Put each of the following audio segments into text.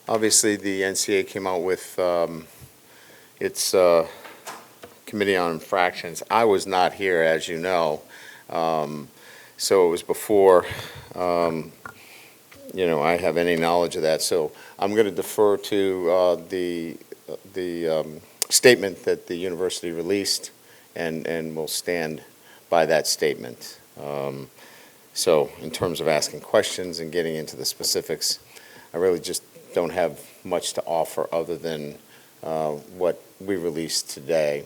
Obviously, the NCAA came out with its Committee on Infractions. I was not here, as you know, so it was before I have any knowledge of that. So I'm going to defer to the statement that the university released, and we'll stand by that statement. So in terms of asking questions and getting into the specifics, I really just don't have much to offer other than what we released today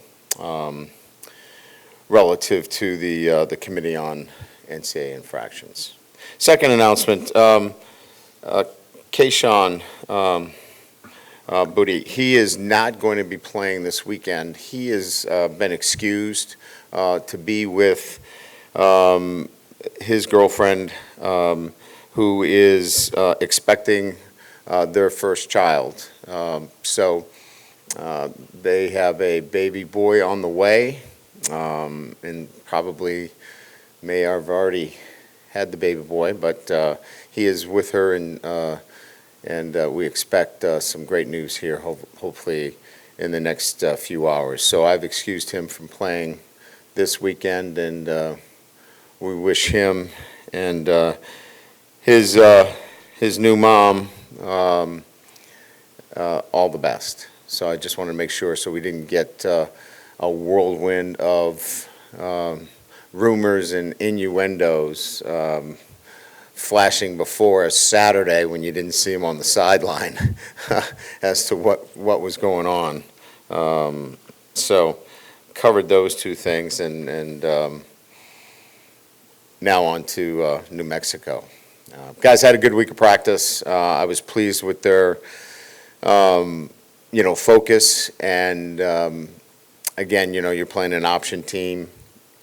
relative to the Committee on NCAA Infractions. Second announcement, Kayshon Boutte, he is not going to be playing this weekend. He has been excused to be with his girlfriend, who is expecting their first child. So they have a baby boy on the way, and probably may have already had the baby boy, but he is with her, and we expect some great news here, hopefully in the next few hours. So I've excused him from playing this weekend, and we wish him and his new mom all the best. So I just wanted to make sure so we didn't get a whirlwind of rumors and innuendos flashing before us Saturday when you didn't see him on the sideline as to what was going on. So covered those two things, and now on to New Mexico. Guys had a good week of practice. I was pleased with their focus, and again, you're playing an option team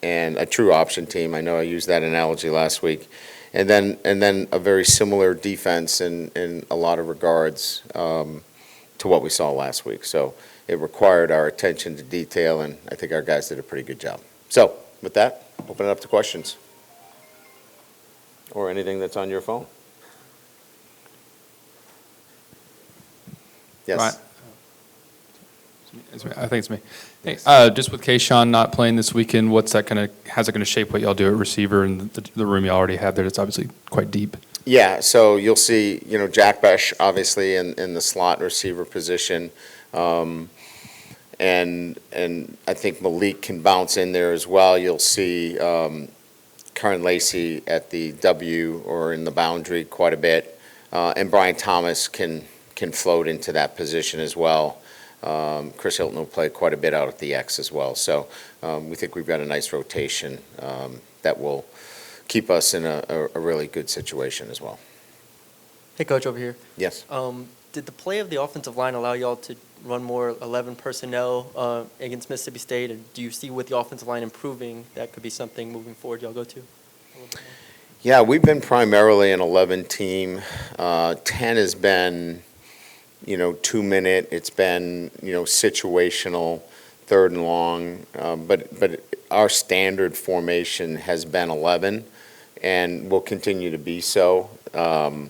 and a true option team. I know I used that analogy last week. And then a very similar defense in a lot of regards to what we saw last week. So it required our attention to detail, and I think our guys did a pretty good job. So with that, open it up to questions or anything that's on your phone. Yes. Right. I think it's me. Hey, just with Kayshon not playing this weekend, how's that going to shape what y'all do at receiver and the room you already have there? That's obviously quite deep. Yeah, so you'll see, Jack Besh obviously in the slot receiver position, and I think Malik can bounce in there as well. You'll see Karen Lacey at the W or in the boundary quite a bit, and Brian Thomas can float into that position as well. Chris Hilton will play quite a bit out at the X as well. So we think we've got a nice rotation that will keep us in a really good situation as well. Hey, Coach, over here. Yes. Did the play of the offensive line allow y'all to run more 11 personnel against Mississippi State? And do you see with the offensive line improving, that could be something moving forward y'all go to? Yeah, we've been primarily an 11 team. 10 has been 2-minute. It's been, situational, third and long. But our standard formation has been 11 and will continue to be so. Again,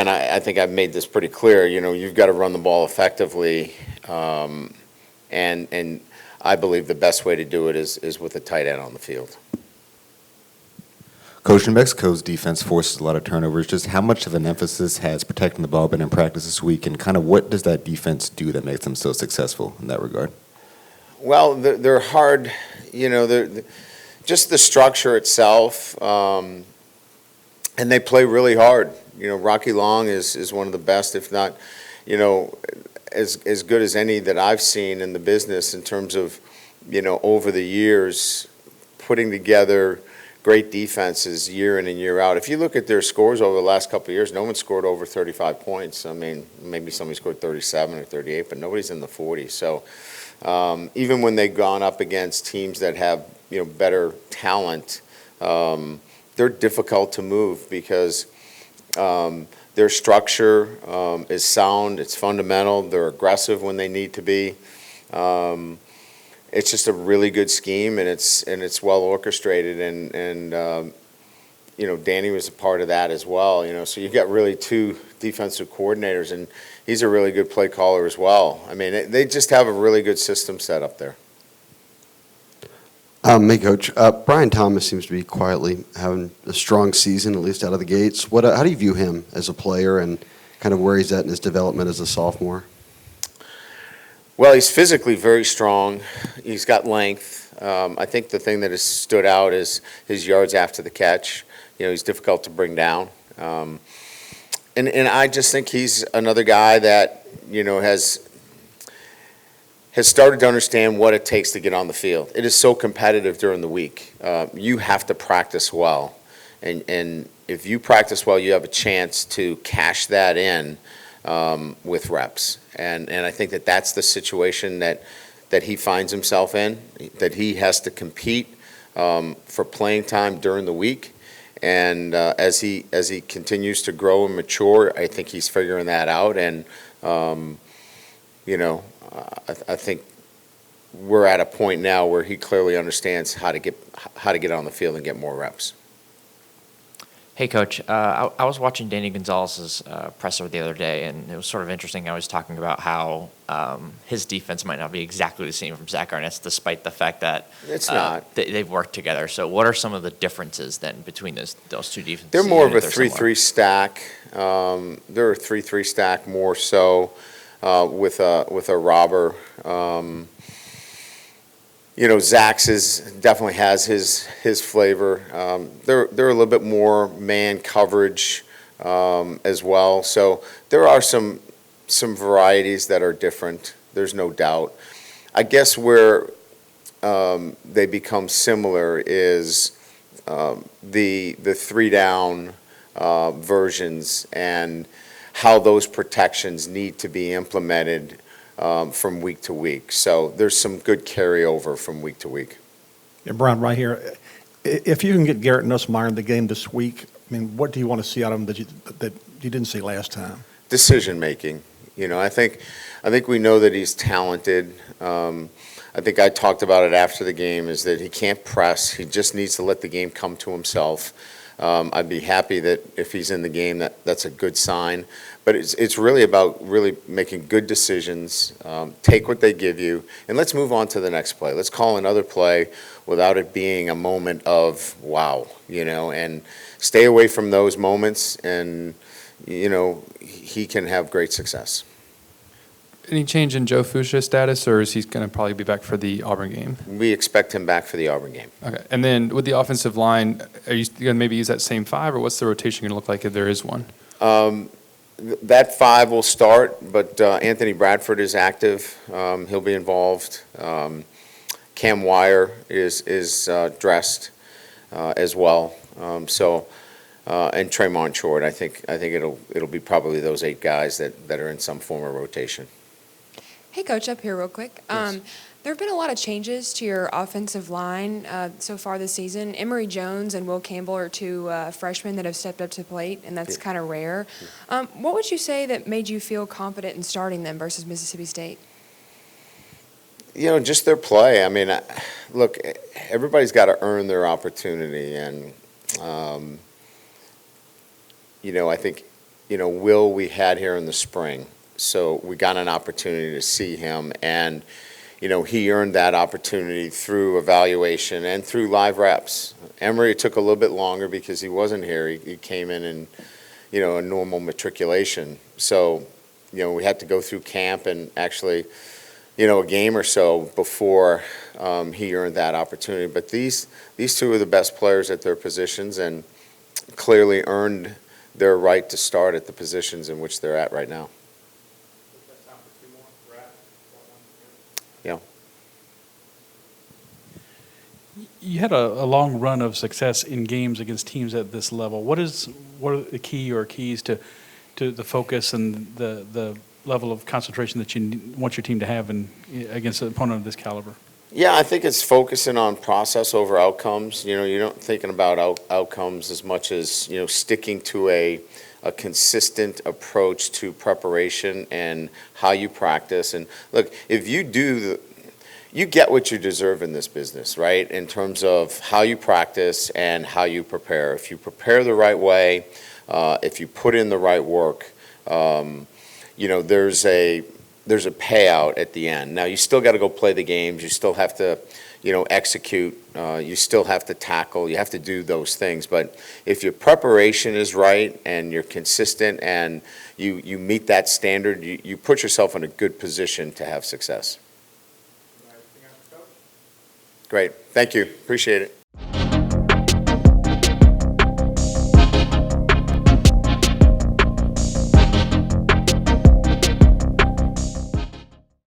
I think I've made this pretty clear. You've got to run the ball effectively. And I believe the best way to do it is with a tight end on the field. Coach, New Mexico's defense forces a lot of turnovers. Just how much of an emphasis has protecting the ball been in practice this week, and kind of what does that defense do that makes them so successful in that regard? Well, they're hard, they're just the structure itself, and they play really hard. Rocky Long is one of the best, if not, as good as any that I've seen in the business in terms of, over the years, putting together great defenses year in and year out. If you look at their scores over the last couple of years, no one scored over 35 points. I mean, maybe somebody scored 37 or 38, but nobody's in the 40s. So even when they've gone up against teams that have better talent, they're difficult to move because their structure is sound, it's fundamental, they're aggressive when they need to be. It's just a really good scheme, and it's well orchestrated, and Danny was a part of that as well, so you've got really two defensive coordinators, and he's a really good play caller as well. I mean, they just have a really good system set up there. Hey, Coach. Brian Thomas seems to be quietly having a strong season, at least out of the gates. How do you view him as a player and kind of where he's at in his development as a sophomore? Well, he's physically very strong. He's got length. I think the thing that has stood out is his yards after the catch. He's difficult to bring down. And I just think he's another guy that, has started to understand what it takes to get on the field. It is so competitive during the week. You have to practice well. And if you practice well, you have a chance to cash that in with reps. And I think that's the situation that he finds himself in, that he has to compete for playing time during the week. And as he continues to grow and mature, I think he's figuring that out. And, I think we're at a point now where he clearly understands how to get on the field and get more reps. Hey, Coach. I was watching Danny Gonzalez's presser the other day, and it was sort of interesting. I was talking about how his defense might not be exactly the same from Zach Arnett's, despite the fact that It's not. They've worked together. So what are some of the differences then between those two defenses? They're more of a even if they're 3-3 stack. They're a 3-3 stack more so with a robber. Zach's definitely has his flavor. They're a little bit more man coverage as well. So there are some varieties that are different. There's no doubt. I guess where they become similar is the 3-down versions and how those protections need to be implemented from week to week. So there's some good carryover from week to week. Yeah, Brian, right here. If you can get Garrett Nussmeier in the game this week, I mean, what do you want to see out of him that you didn't see last time? Decision making. I think we know that he's talented. I think I talked about it after the game, is that he can't press. He just needs to let the game come to himself. I'd be happy that if he's in the game, that's a good sign. But it's really about really making good decisions, take what they give you, and let's move on to the next play. Let's call another play without it being a moment of wow, and stay away from those moments, and, he can have great success. Any change in Joe Fuchsia's status, or is he going to probably be back for the Auburn game? We expect him back for the Auburn game. Okay. And then with the offensive line, are you going to maybe use that same 5, or what's the rotation going to look like if there is one? That 5 will start, but Anthony Bradford is active. He'll be involved. Cam Wire is dressed as well. And Tremont Short. I think it'll be probably those 8 guys that are in some form of rotation. Hey, Coach, up here real quick. Yes. There have been a lot of changes to your offensive line so far this season. Emory Jones and Will Campbell are 2 freshmen that have stepped up to the plate, and that's kind of rare. What would you say that made you feel confident in starting them versus Mississippi State? Just their play. I mean, look, everybody's got to earn their opportunity, and I think Will we had here in the spring, so we got an opportunity to see him, and he earned that opportunity through evaluation and through live reps. Emory, it took a little bit longer because he wasn't here. He came in a normal matriculation. So, we had to go through camp and actually, a game or so before he earned that opportunity. But these 2 are the best players at their positions and clearly earned their right to start at the positions in which they're at right now. Yeah. You had a long run of success in games against teams at this level. What are the keys to the focus and the level of concentration that you want your team to have against an opponent of this caliber? Yeah, I think it's focusing on process over outcomes. You're not thinking about outcomes as much as, sticking to a consistent approach to preparation and how you practice. And look, if you do you get what you deserve in this business, right? In terms of how you practice and how you prepare. If you prepare the right way, if you put in the right work, there's a payout at the end. Now, you still got to go play the games. You still have to, execute. You still have to tackle. You have to do those things. But if your preparation is right and you're consistent and you meet that standard, you put yourself in a good position to have success. Great. Thank you. Appreciate it.